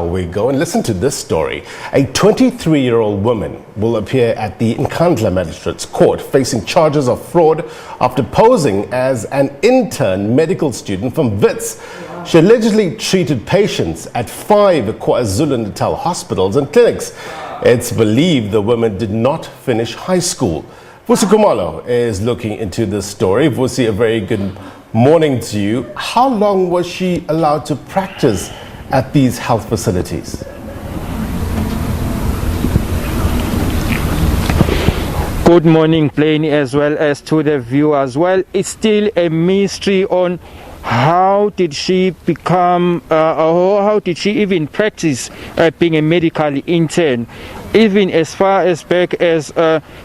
We go and listen to this story. A 23-year-old woman will appear at the Nkandla Magistrate's court facing charges of fraud after posing as an intern medical student from Wits. She allegedly treated patients at 5 KwaZulu-Natal hospitals and clinics. It's believed the woman did not finish high school. Vusi Khumalo is looking into this story. Vusi, a very good morning to you. How long was she allowed to practice at these health facilities? Good morning, Blaine, as well as to the viewers. Well, it's still a mystery on how did she become, or how did she even practice being a medical intern, even as far as back as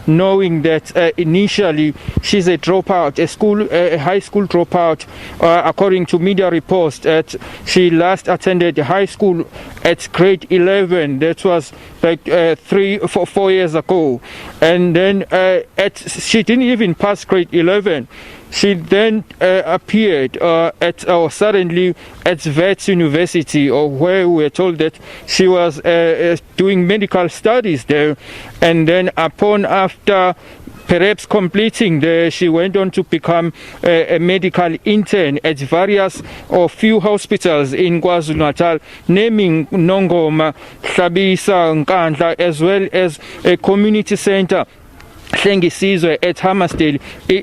knowing that initially she's a dropout, a high school dropout. According to media reports, that she last attended high school at grade 11. That was like 4 years ago, and then she didn't even pass grade 11. She then appeared suddenly at Wits University, or where we were told that she was doing medical studies there, and then after perhaps completing there, she went on to become a medical intern at various or few hospitals in KwaZulu-Natal, naming Nongoma, SABC, Nkandla, as well as a community center at Hammersdale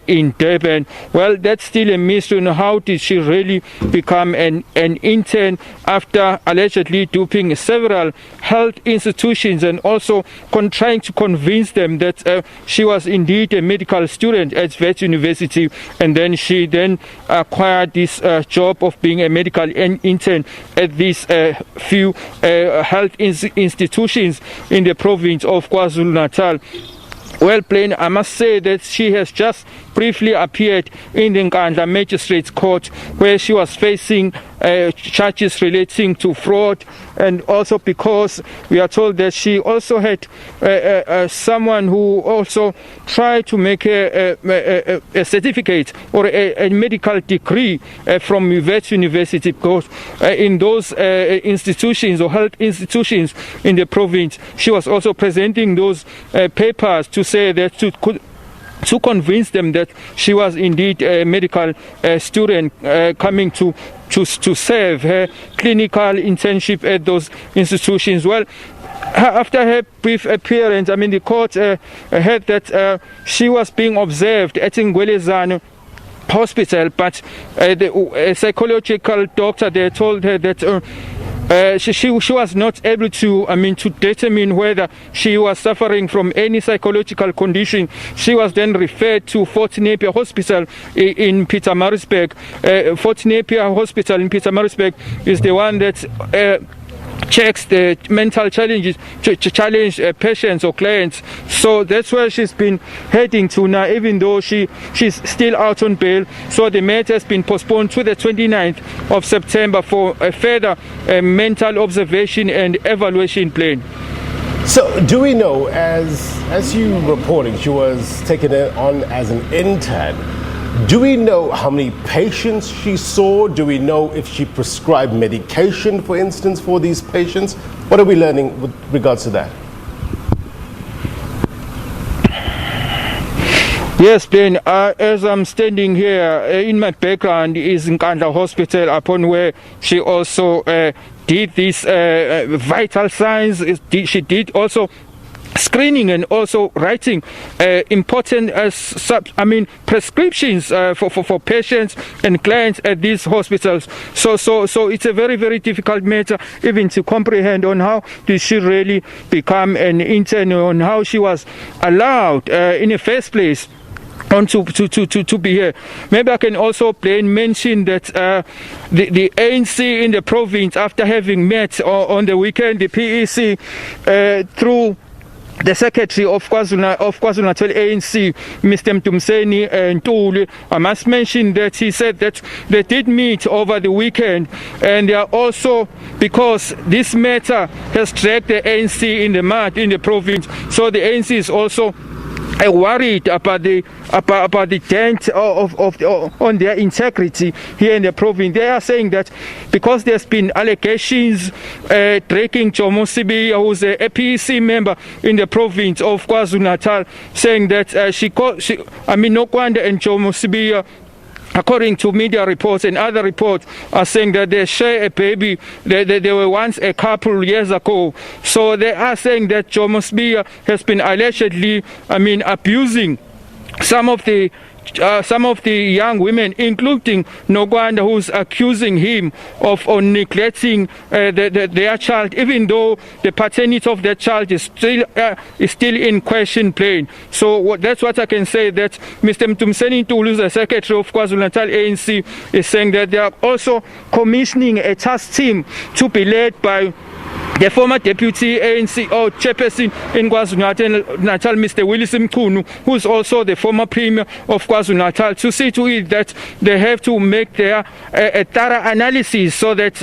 in Durban. Well, that's still a mystery. How did she really become an intern after allegedly duping several health institutions and also trying to convince them that she was indeed a medical student at Wits University, and then she acquired this job of being a medical intern at these few health institutions in the province of KwaZulu-Natal. Well, Plain, I must say that she has just briefly appeared in the Nkandla Magistrate's court, where she was facing charges relating to fraud, and also because we are told that she also had someone who also tried to make a certificate or a medical degree from Wits University, because in those institutions or health institutions in the province, she was also presenting those papers to say that to convince them that she was indeed a medical student coming to serve her clinical internship at those institutions. Well, after her brief appearance, the court heard that she was being observed at Ngwelezano Hospital, but a psychological doctor there told her that she was not able to determine whether she was suffering from any psychological condition. She was then referred to Fort Napier Hospital in Pietermaritzburg. Fort Napier Hospital in Pietermaritzburg is the one that checks the mental challenges to challenge patients or clients. So that's where she's been heading to now, even though she's still out on bail. So the matter has been postponed to the 29th of September for a further mental observation and evaluation plan. So do we know, as you reporting, she was taken on as an intern, do we know how many patients she saw? Do we know if she prescribed medication, for instance, for these patients? What are we learning with regards to that? Yes, Ben, as I'm standing here, in my background is Nkandla Hospital, upon where she also did this vital signs. She did also screening and also writing important prescriptions for patients and clients at these hospitals. So it's a very, very difficult matter even to comprehend on how did she really become an intern, on how she was allowed in the first place to be here. Maybe I can also mention that the ANC in the province, after having met on the weekend, the PEC through the secretary of KwaZulu-Natal ANC, Mr. Mtumseni Ntuli, I must mention that he said that they did meet over the weekend, and they are also, because this matter has dragged the ANC in the mud in the province, so the ANC is also worried about the dent on their integrity here in the province. They are saying that because there's been allegations tracking Jomo Sibiya, who's a PEC member in the province of KwaZulu-Natal, saying that Nkandla and Jomo Sibiya, according to media reports and other reports, are saying that they share a baby. They were once a couple years ago. So they are saying that Jomo Sibiya has been allegedly, abusing some of the young women, including Nkandla, who's accusing him of neglecting their child, even though the paternity of that child is still in question plain. So that's what I can say, that Mr. Mtumseni Ntuli, the Secretary of KwaZulu-Natal ANC, is saying that they are also commissioning a task team to be led by the former deputy ANC or chairperson in KwaZulu-Natal, Mr. Willis Mchunu, who's also the former premier of KwaZulu-Natal, to see to it that they have to make their a thorough analysis so that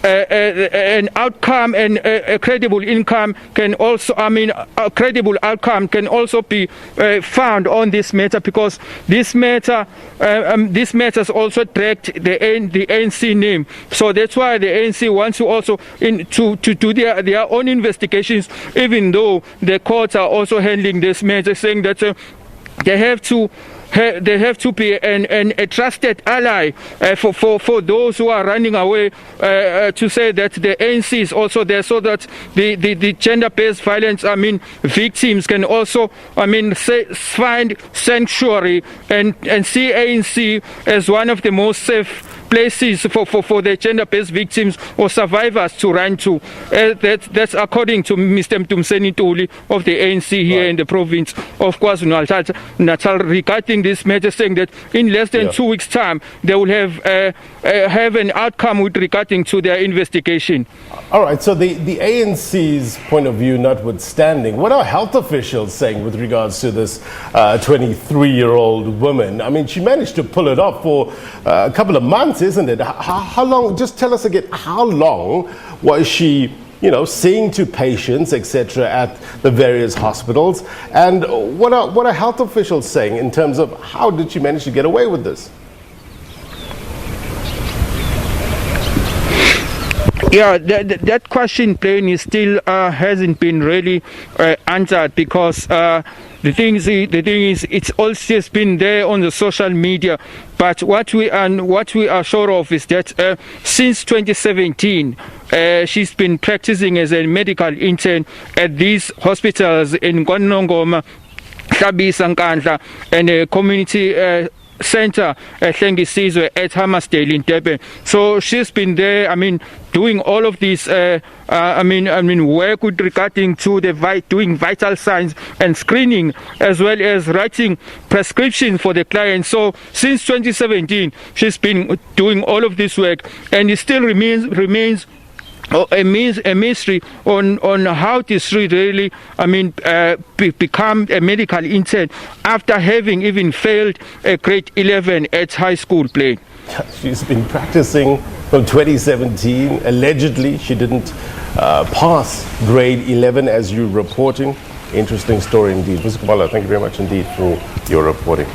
an outcome and a credible income can also, a credible outcome can also be found on this matter, because this matter has also dragged the ANC name. So that's why the ANC wants to also to do their own investigations, even though the courts are also handling this matter, saying that they have to be a trusted ally for those who are running away, to say that the ANC is also there, so that the gender-based violence victims can also find sanctuary and see ANC as one of the most safe places for the gender-based victims or survivors to run to. That's according to Mr. Mtumseni Ntuli of the ANC here in the province of KwaZulu-Natal regarding this matter, saying that in less than 2 weeks' time they will have an outcome with regarding to their investigation. All right, so the ANC's point of view notwithstanding, what are health officials saying with regards to this 23-year-old woman? She managed to pull it off for a couple of months, isn't it? How long, just tell us again, how long was she, seeing to patients, etc., at the various hospitals? And what are health officials saying in terms of how did she manage to get away with this? Yeah, that question plainly still hasn't been really answered, because the thing is, it's also been there on the social media. But what we are sure of is that since 2017, she's been practicing as a medical intern at these hospitals in Nkandla, Nkandla, and a community center at Hammersdale in Durban. So she's been there, doing all of this work with regarding to doing vital signs and screening, as well as writing prescriptions for the client. So since 2017 she's been doing all of this work, and it still remains a mystery on how this really become a medical intern after having even failed a grade 11 at high school play. She's been practicing from 2017. Allegedly she didn't pass grade 11, as you're reporting. Interesting story indeed. Vusi Khumalo, thank you very much indeed for your reporting.